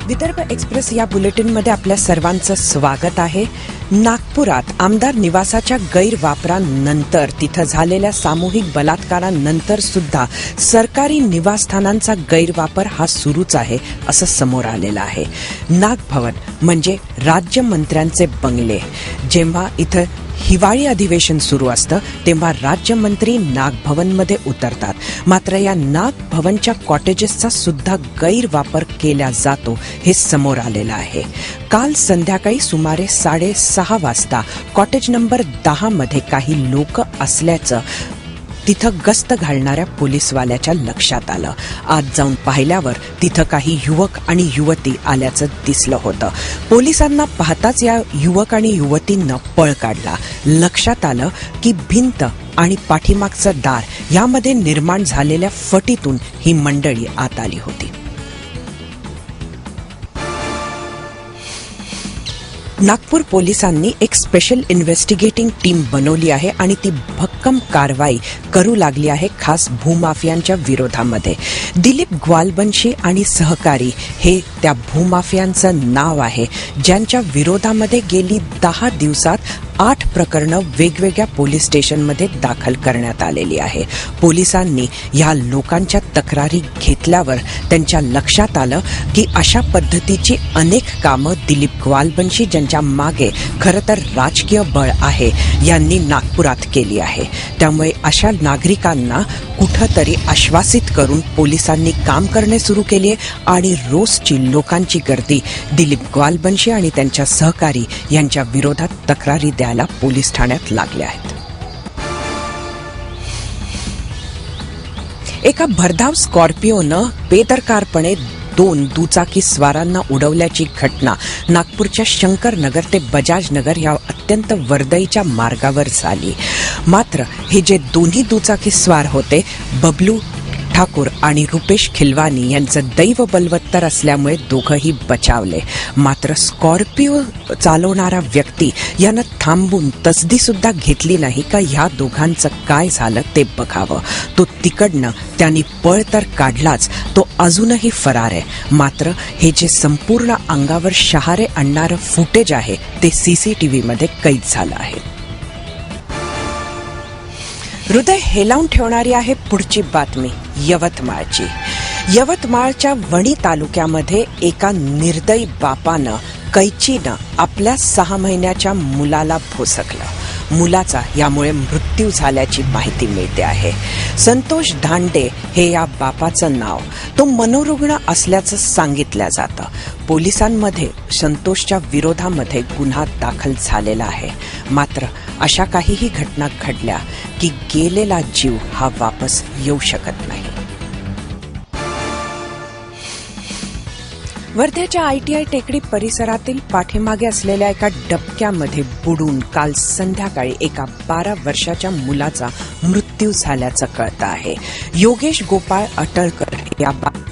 Vidarbha express या बुलेटिनमध्ये आपल्या सर्वांचं स्वागत आहे. नागपुरात आमदार निवासाच्या गैरवापरानंतर तिथं झालेल्या सामूहिक बलात्कारानंतर सुद्धा सरकारी निवासस्थानांचा गैरवापर हा सुरूच आहे असं समोर आलेलं आहे. नागभवन म्हणजे राज्यमंत्र्यांचे बंगले. जेव्हा इथं हिवाळी अधिवेशन सुरू असतं तेव्हा राज्यमंत्री नागभवनमध्ये उतरतात. मात्र या नागभवनच्या कॉटेजेसचा सुद्धा गैरवापर केला जातो हे समोर आलेलं आहे. काल संध्याकाळी सुमारे 6:30 वाजता कॉटेज नंबर 10 मध्ये काही लोक असल्याचं तिथं गस्त घालणाऱ्या पोलीसवाल्याच्या लक्षात आलं. आत जाऊन पाहिल्यावर तिथं काही युवक आणि युवती आल्याचं दिसलं होतं. पोलिसांना पाहताच या युवक आणि युवतींना पळ काढला. लक्षात आलं की भिंत आणि पाठीमागचं दार यामध्ये निर्माण झालेल्या फटीतून ही मंडळी आत आली होती. नागपूर पोलिसांनी एक स्पेशल इन्व्हेस्टिगेटिंग टीम बनवली आहे आणि ती भक्कम कारवाई करू लागली आहे खास भूमाफियांच्या विरोधामध्ये. दिलीप ग्वालबंशी आणि सहकारी हे त्या भूमाफियांचं नाव आहे ज्यांच्या विरोधामध्ये गेली 10 दिवसात 8 प्रकरणं वेगवेगळ्या पोलीस स्टेशनमध्ये दाखल करण्यात आलेली आहे. पोलिसांनी या लोकांच्या तक्रारी घेतल्यावर त्यांच्या लक्षात आलं की अशा पद्धतीची अनेक कामं दिलीप ग्वालबंशी ज्यांच्या मागे खरं तर राजकीय बळ आहे यांनी नागपुरात केली आहे. त्यामुळे अशा नागरिकांना कुठंतरी आश्वासित करून पोलिसांनी काम करणे सुरू केले आणि रोजची लोकांची गर्दी दिलीप ग्वालबंशी आणि त्यांच्या सहकारी यांच्या विरोधात तक्रारी द्यायला पोलीस ठाण्यात लागले आहेत. एका भरधाव स्कॉर्पिओनं बेदरकारपणे 2 दुचाकी स्वारांना उडवल्याची घटना नागपूरच्या शंकरनगर ते बजाजनगर या अत्यंत वर्दळीच्या मार्गावर झाली. मात्र हे जे दोन्ही दुचाकी स्वार होते बबलू ठाकूर आणि रुपेश खिलवानी यांचं दैव बलवत्तर असल्यामुळे दोघंही बचावले. मात्र स्कॉर्पिओ चालवणारा व्यक्ती यानं थांबून तसदी सुद्धा घेतली नाही का ह्या दोघांचं काय झालं ते बघावं. तो तिकडनं त्यांनी पळ तर काढलाच, तो अजूनही फरार आहे. मात्र हे जे संपूर्ण अंगावर शहारे आणणारं फुटेज आहे ते सीसीटीव्हीमध्ये कैद झालं आहे. हृदय हेलावून ठेवणारी आहे पुढची बातमी यवतमाळची. यवतमाळच्या वणी तालुक्यामध्ये एका निर्दयी बापानं कैचीनं आपल्या 6 महिन्याच्या मुलाला भोसकलं. मुलाचा यामुळे मृत्यू झाल्याची माहिती मिळते आहे. संतोष धांडे हे या बापाचं नाव. तो मनोरुग्ण असल्याचं सांगितलं जातं. पोलिसांमध्ये संतोषच्या विरोधामध्ये गुन्हा दाखल झालेला आहे. मात्र अशा काहीही घटना घडल्या की गेलेला जीव हा वापस येऊ शकत नाही. वर्ध्याच्या ITI टेकडी परिसरातील पाठीमागे असलेल्या एका डबक्यामध्ये बुडून काल संध्याकाळी एका 12 वर्षाच्या मुलाचा मृत्यू झाल्याचं कळतं आहे. योगेश गोपाळ अटळकर या 12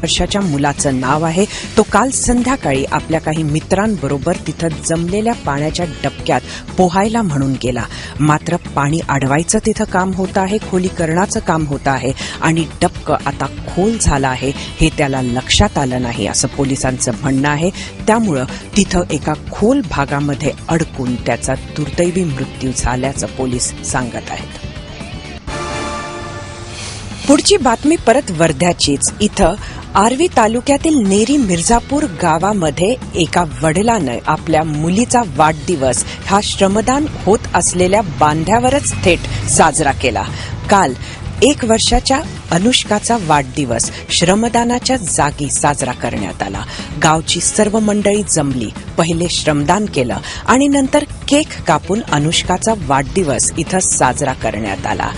वर्षाच्या मुलाचं नाव आहे. तो काल संध्याकाळी आपल्या काही मित्रांबरोबर तिथं जमलेल्या पाण्याच्या डबक्यात पोहायला म्हणून गेला. मात्र पाणी अडवायचं तिथं काम होतं आहे, खोलीकरणाचं काम होतं आहे आणि डबकं आता खोल झालं आहे हे त्याला लक्षात आलं नाही असं पोलिसांचं म्हणणं आहे. त्यामुळं तिथं एका खोल भागामध्ये अडकून त्याचा दुर्दैवी मृत्यू झाल्याचं पोलीस सांगत आहेत. पुढची बातमी परत वर्ध्याचीच. इथं आर्वी तालुक्यातील नेरी मिर्झापूर गावामध्ये एका वडिलानं आपल्या मुलीचा वाढदिवस हा श्रमदान होत असलेल्या बांध्यावरच थेट साजरा केला. काल 1 वर्षाच्या अनुष्काचा वाढदिवस श्रमदानाच्या जागी साजरा करण्यात आला. गावची सर्व मंडळी जमली, पहिले श्रमदान केलं आणि नंतर केक कापून अनुष्काचा वाढदिवस इथं साजरा करण्यात आला.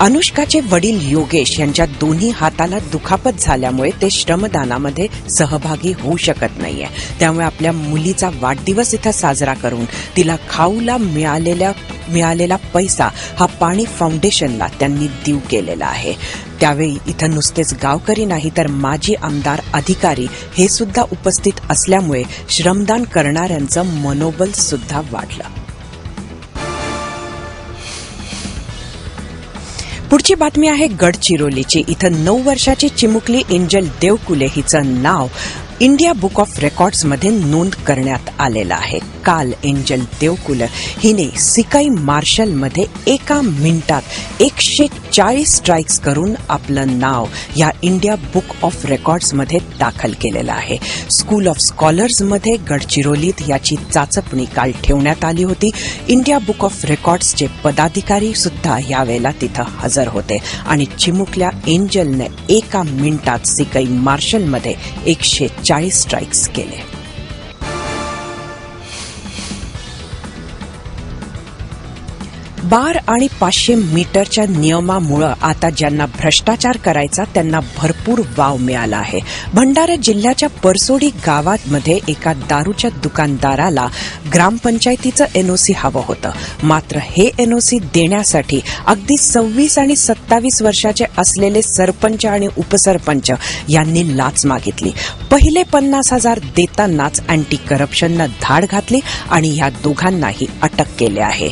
अनुष्काचे वडील योगेश यांच्या दोन्ही हाताला दुखापत झाल्यामुळे ते श्रमदानामध्ये सहभागी होऊ शकत नाहीये. त्यामुळे आपल्या मुलीचा वाढदिवस इथं साजरा करून तिला खाऊला मिळालेला पैसा हा पाणी फाउंडेशनला त्यांनी देऊ केलेला आहे. त्यावेळी इथं नुसतेच गावकरी नाही तर माजी आमदार, अधिकारी हे सुद्धा उपस्थित असल्यामुळे श्रमदान करणाऱ्यांचं मनोबल सुद्धा वाढलं. पुढची बातमी आहे गडचिरोलीची. इथं 9 वर्षाची चिमुकली एंजल देवकुले हिचं नाव इंडिया बुक ऑफ रेकॉर्ड्समध्ये नोंद करण्यात आलेला आहे. काल एंजल देवकुल हिने सिकाई मार्शलमध्ये एका मिनिटात 140 स्ट्राइक्स करून आपलं नाव या इंडिया बुक ऑफ रेकॉर्ड्समध्ये दाखल केलेलं आहे. स्कूल ऑफ स्कॉलर्समध्ये गडचिरोलीत याची चाचपणी काल ठेवण्यात आली होती. इंडिया बुक ऑफ रेकॉर्ड्सचे पदाधिकारी सुद्धा यावेळेला तिथं हजर होते आणि चिमुकल्या एंजलने एका मिनिटात सिकाई मार्शलमध्ये 140 स्ट्राइक्स केले. बार आणि 500 मीटरच्या नियमामुळे आता ज्यांना भ्रष्टाचार करायचा त्यांना भरपूर वाव मिळाला आहे. भंडारा जिल्ह्याच्या परसोडी गावामध्ये एका दारूच्या दुकानदाराला ग्रामपंचायतीचं एनओसी हवं होतं. मात्र हे एनओसी देण्यासाठी अगदी 26 आणि 27 वर्षाचे असलेले सरपंच आणि उपसरपंच यांनी लाच मागितली. पहिले 50,000 देतानाच अँटी करप्शननं धाड घातली आणि या दोघांनाही अटक केली आहे.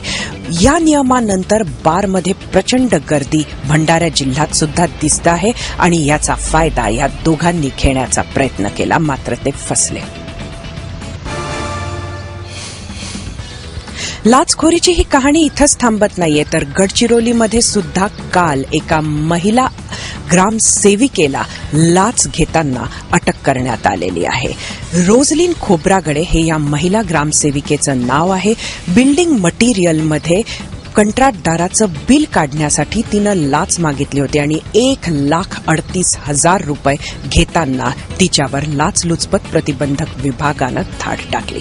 या नियमानंतर बारमध्ये प्रचंड गर्दी भंडारा जिल्ह्यात सुद्धा दिसत आहे आणि याचा फायदा या दोघांनी घेण्याचा प्रयत्न केला, मात्र ते फसले. लाचखोरीची ही कहाणी इथंच थांबत नाहीये, तर गडचिरोलीमध्ये सुद्धा काल एका महिला ग्रामसेविकेला लाच घेताना अटक करण्यात आलेली आहे. रोजलीन खोब्रागडे हे या महिला ग्रामसेविकेचं नाव आहे. बिल्डिंग मटेरियलमध्ये कंत्राटदाराचं बिल काढण्यासाठी तिनं लाच मागितली होती आणि 1,38,000 रुपये घेताना तिच्यावर लाचलुचपत प्रतिबंधक विभागानं धाड टाकली.